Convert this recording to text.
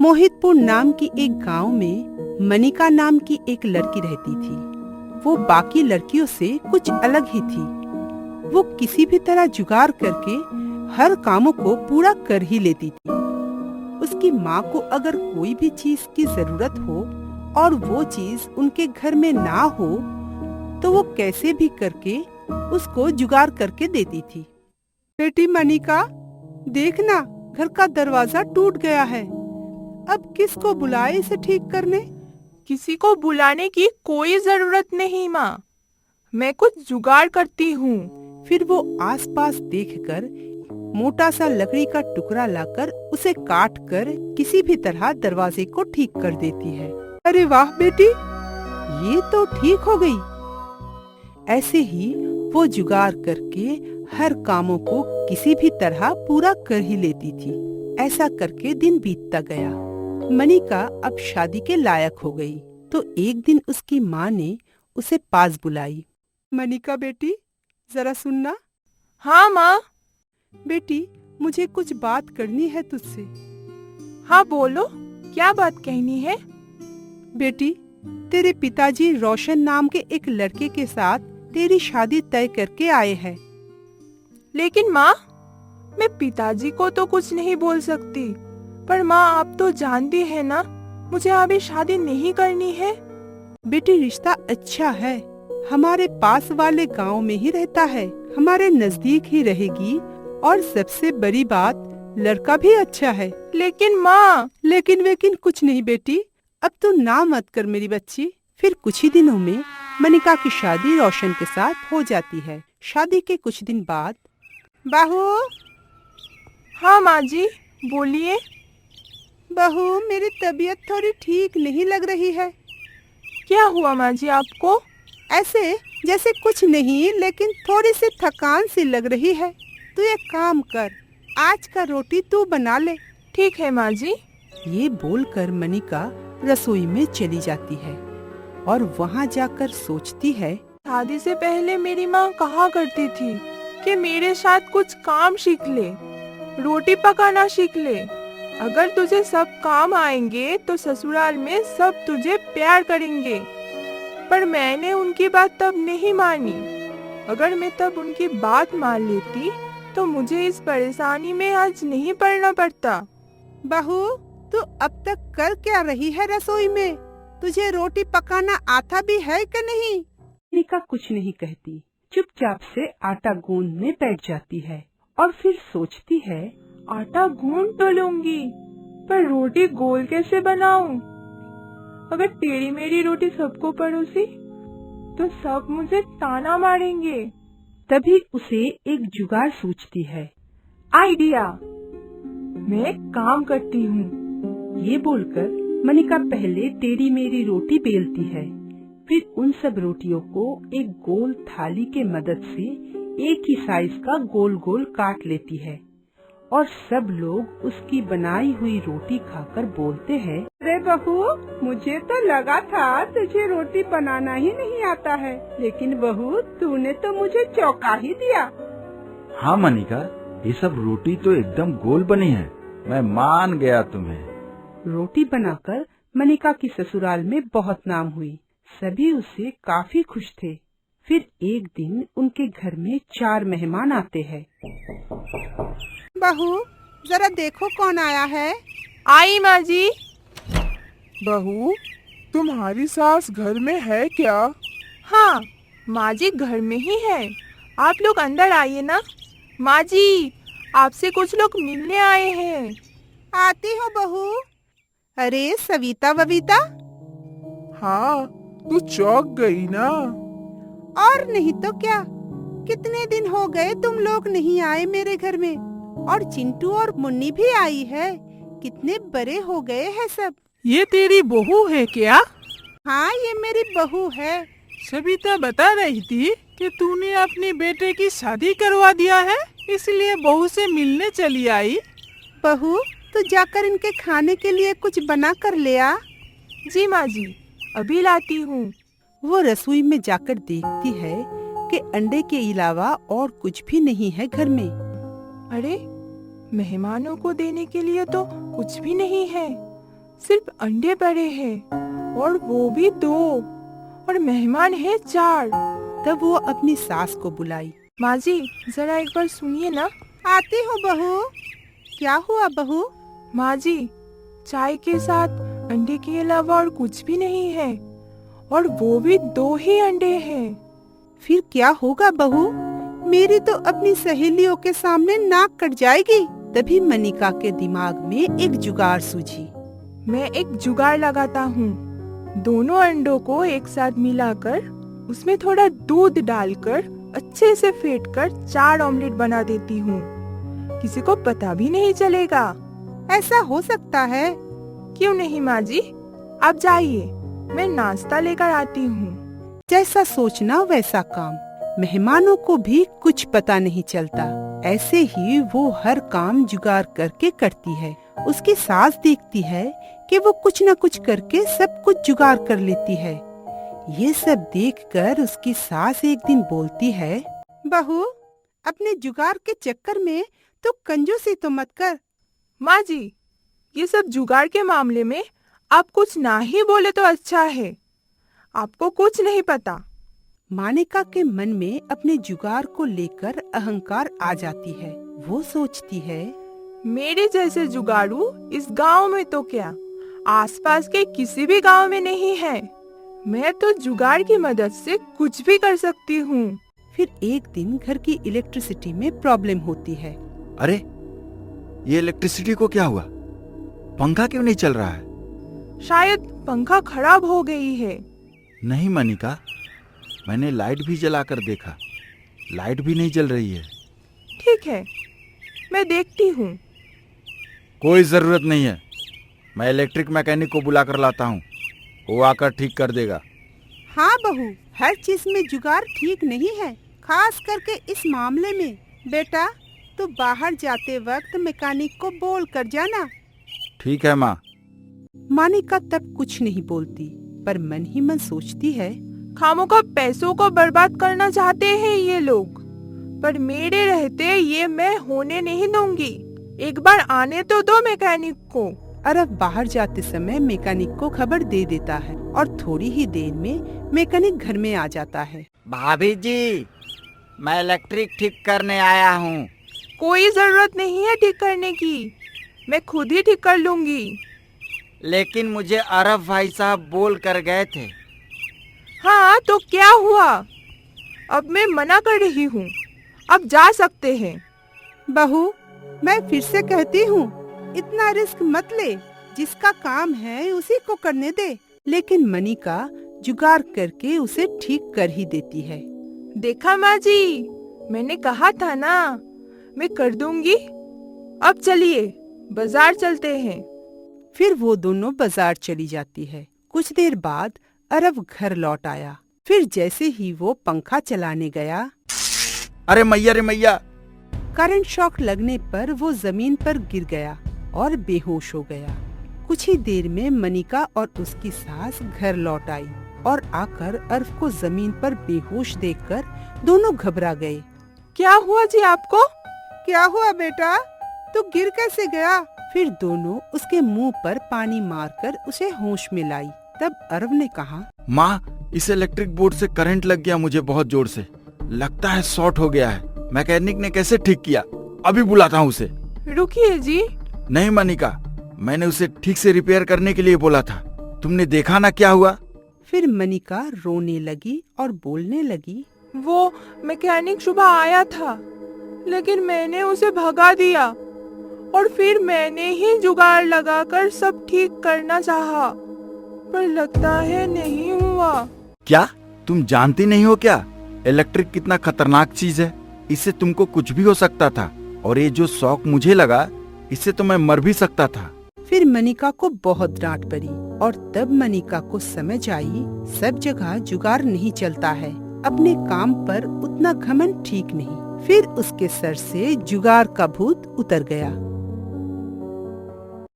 मोहितपुर नाम की एक गांव में मनिका नाम की एक लड़की रहती थी। वो बाकी लड़कियों से कुछ अलग ही थी। वो किसी भी तरह जुगाड़ करके हर कामों को पूरा कर ही लेती थी। उसकी माँ को अगर कोई भी चीज की जरूरत हो और वो चीज उनके घर में ना हो तो वो कैसे भी करके उसको जुगाड़ करके देती थी। बेटी मनिका, देखना घर का दरवाजा टूट गया है। अब किसको बुलाए इसे ठीक करने? किसी को बुलाने की कोई जरूरत नहीं माँ, मैं कुछ जुगाड़ करती हूँ। फिर वो आसपास देखकर मोटा सा लकड़ी का टुकड़ा लाकर उसे काट कर किसी भी तरह दरवाजे को ठीक कर देती है। अरे वाह बेटी, ये तो ठीक हो गई। ऐसे ही वो जुगाड़ करके हर कामों को किसी भी तरह पूरा कर ही लेती थी। ऐसा करके दिन बीतता गया। मनिका अब शादी के लायक हो गई तो एक दिन उसकी माँ ने उसे पास बुलाई। मनिका बेटी, जरा सुनना। हाँ माँ। बेटी, मुझे कुछ बात करनी है तुझसे। हाँ बोलो, क्या बात कहनी है? बेटी, तेरे पिताजी रोशन नाम के एक लड़के के साथ तेरी शादी तय करके आए हैं। लेकिन माँ, मैं पिताजी को तो कुछ नहीं बोल सकती। पर माँ, आप तो जानती है ना, मुझे अभी शादी नहीं करनी है। बेटी, रिश्ता अच्छा है, हमारे पास वाले गांव में ही रहता है, हमारे नजदीक ही रहेगी और सबसे बड़ी बात, लड़का भी अच्छा है। लेकिन माँ। लेकिन कुछ नहीं बेटी, अब तो ना मत कर मेरी बच्ची। फिर कुछ ही दिनों में मनिका की शादी रोशन के साथ हो जाती है। शादी के कुछ दिन बाद, बहू। हाँ माँ जी, बोलिए। बहू, मेरी तबीयत थोड़ी ठीक नहीं लग रही है। क्या हुआ माँ जी आपको? ऐसे जैसे कुछ नहीं, लेकिन थोड़ी सी थकान सी लग रही है। तू एक काम कर, आज का रोटी तू बना ले। ठीक है माँ जी। ये बोलकर मनिका रसोई में चली जाती है और वहाँ जाकर सोचती है। शादी से पहले मेरी माँ कहा करती थी कि मेरे साथ कुछ काम सीख ले, रोटी पकाना सीख ले। अगर तुझे सब काम आएंगे तो ससुराल में सब तुझे प्यार करेंगे। पर मैंने उनकी बात तब नहीं मानी। अगर मैं तब उनकी बात मान लेती तो मुझे इस परेशानी में आज नहीं पड़ना पड़ता। बहू, तू अब तक कर क्या रही है रसोई में? तुझे रोटी पकाना आता भी है कि नहीं? मनिका कुछ नहीं कहती, चुपचाप से आटा गूंदने बैठ जाती है और फिर सोचती है। आटा गूंद तो लूंगी, पर रोटी गोल कैसे बनाऊं? अगर टेढ़ी मेढ़ी रोटी सबको परोसी तो सब मुझे ताना मारेंगे। तभी उसे एक जुगाड़ सूझती है। आइडिया, मैं एक काम करती हूँ। ये बोलकर मनिका पहले टेढ़ी मेढ़ी रोटी बेलती है, फिर उन सब रोटियों को एक गोल थाली के मदद से एक ही साइज का गोल गोल काट लेती है और सब लोग उसकी बनाई हुई रोटी खाकर बोलते हैं, अरे बहू, मुझे तो लगा था तुझे रोटी बनाना ही नहीं आता है, लेकिन बहू तूने तो मुझे चौंका ही दिया। हाँ मनिका, ये सब रोटी तो एकदम गोल बनी है, मैं मान गया तुम्हें। रोटी बनाकर मनिका की ससुराल में बहुत नाम हुई। सभी उससे काफी खुश थे। फिर एक दिन उनके घर में 4 मेहमान आते हैं। बहू, जरा देखो कौन आया है। आई माँ जी। बहू, तुम्हारी सास घर में है क्या? हाँ, माँ जी घर में ही है। आप लोग अंदर आइए ना। माँ जी, आपसे कुछ लोग मिलने आए हैं। आती हो बहू। अरे सविता बबीता। हाँ, तू चौंक गई ना? और नहीं तो क्या, कितने दिन हो गए तुम लोग नहीं आए मेरे घर में। और चिंटू और मुन्नी भी आई है, कितने बड़े हो गए हैं सब। ये तेरी बहू है क्या? हाँ, ये मेरी बहू है। सविता बता रही थी कि तूने अपने बेटे की शादी करवा दिया है, इसलिए बहू से मिलने चली आई। बहू, तो जाकर इनके खाने के लिए कुछ बना कर ले आ। जी माँ जी, अभी लाती हूँ। वो रसोई में जाकर देखती है कि अंडे के अलावा और कुछ भी नहीं है घर में। अरे, मेहमानों को देने के लिए तो कुछ भी नहीं है। सिर्फ अंडे पड़े हैं और वो भी 2 और मेहमान है 4। तब वो अपनी सास को बुलाई। माँ जी जरा एक बार सुनिए ना। आती हूँ बहू। क्या हुआ बहू? माँ जी चाय के साथ अंडे के अलावा और कुछ भी नहीं है और वो भी 2 ही अंडे हैं। फिर क्या होगा बहू? मेरी तो अपनी सहेलियों के सामने नाक कट जाएगी। तभी मनिका के दिमाग में एक जुगाड़ सूझी। मैं एक जुगाड़ लगाता हूँ। दोनों अंडों को एक साथ मिलाकर उसमें थोड़ा दूध डालकर अच्छे से फेंटकर 4 ऑमलेट बना देती हूँ। किसी को पता भी नहीं चलेगा। ऐसा हो सकता है? क्यों नहीं माँ जी, आप जाइए, मैं नाश्ता लेकर आती हूँ। जैसा सोचना वैसा काम। मेहमानों को भी कुछ पता नहीं चलता। ऐसे ही वो हर काम जुगाड़ करके करती है। उसकी सास देखती है कि वो कुछ न कुछ करके सब कुछ जुगाड़ कर लेती है। ये सब देखकर उसकी सास एक दिन बोलती है, बहू अपने जुगाड़ के चक्कर में तो कंजूसी तो मत कर। माँ जी ये सब जुगाड़ के मामले में आप कुछ ना ही बोले तो अच्छा है। आपको कुछ नहीं पता। मानिका के मन में अपने जुगाड़ को लेकर अहंकार आ जाती है। वो सोचती है, मेरे जैसे जुगाड़ू इस गांव में तो क्या आसपास के किसी भी गांव में नहीं है। मैं तो जुगाड़ की मदद से कुछ भी कर सकती हूँ। फिर एक दिन घर की इलेक्ट्रिसिटी में प्रॉब्लम होती है। अरे ये इलेक्ट्रिसिटी को क्या हुआ? पंखा क्यों नहीं चल रहा है? शायद पंखा खराब हो गई है। नहीं मनिका, मैंने लाइट भी जलाकर देखा, लाइट भी नहीं जल रही है। ठीक है मैं देखती हूँ। कोई जरूरत नहीं है, मैं इलेक्ट्रिक मैकेनिक को बुला कर लाता हूँ, वो आकर ठीक कर देगा। हाँ बहू, हर चीज में जुगाड़ ठीक नहीं है, खास करके इस मामले में। बेटा तो बाहर जाते वक्त मैकेनिक को बोल कर जाना। ठीक है माँ। मानिका तब कुछ नहीं बोलती, पर मन ही मन सोचती है, खामोखा पैसों को बर्बाद करना चाहते हैं ये लोग, पर मेरे रहते ये मैं होने नहीं दूंगी। एक बार आने तो दो मैकेनिक को। अरब बाहर जाते समय मैकेनिक को खबर दे देता है और थोड़ी ही देर में मैकेनिक घर में आ जाता है। भाभी जी मैं इलेक्ट्रिक ठीक करने आया हूँ। कोई जरूरत नहीं है ठीक करने की, मैं खुद ही ठीक कर लूंगी। लेकिन मुझे अरब भाई साहब बोल कर गए थे। हाँ तो क्या हुआ, अब मैं मना कर रही हूँ, अब जा सकते हैं। बहू मैं फिर से कहती हूँ, इतना रिस्क मत ले, जिसका काम है उसी को करने दे। लेकिन मनिका जुगाड़ करके उसे ठीक कर ही देती है। देखा माँ जी, मैंने कहा था ना मैं कर दूंगी। अब चलिए बाजार चलते हैं। फिर वो दोनों बाजार चली जाती है। कुछ देर बाद अरब घर लौट आया। फिर जैसे ही वो पंखा चलाने गया, अरे मैया रे मैया! करंट शॉक लगने पर वो जमीन पर गिर गया और बेहोश हो गया। कुछ ही देर में मनिका और उसकी सास घर लौट आई और आकर अरब को जमीन पर बेहोश देखकर दोनों घबरा गए। क्या हुआ जी आपको? क्या हुआ बेटा, तू गिर कैसे गया? फिर दोनों उसके मुंह पर पानी मारकर उसे होश में लाई। तब अरब ने कहा, माँ इस इलेक्ट्रिक बोर्ड से करंट लग गया मुझे बहुत जोर से, लगता है शॉर्ट हो गया है। मैकेनिक ने कैसे ठीक किया, अभी बुलाता हूँ उसे। रुकिए जी। नहीं मनिका, मैंने उसे ठीक से रिपेयर करने के लिए बोला था, तुमने देखा ना क्या हुआ। फिर मनिका रोने लगी और बोलने लगी, वो मैकेनिक सुबह आया था लेकिन मैंने उसे भगा दिया और फिर मैंने ही जुगाड़ लगाकर सब ठीक करना चाहा, पर लगता है नहीं हुआ। क्या तुम जानती नहीं हो क्या, इलेक्ट्रिक कितना खतरनाक चीज है, इससे तुमको कुछ भी हो सकता था। और ये जो शॉक मुझे लगा, इससे तो मैं मर भी सकता था। फिर मनिका को बहुत डांट पड़ी और तब मनिका को समझ आई सब जगह जुगाड़ नहीं चलता है, अपने काम पर उतना घमंड ठीक नहीं। फिर उसके सर से जुगाड़ का भूत उतर गया।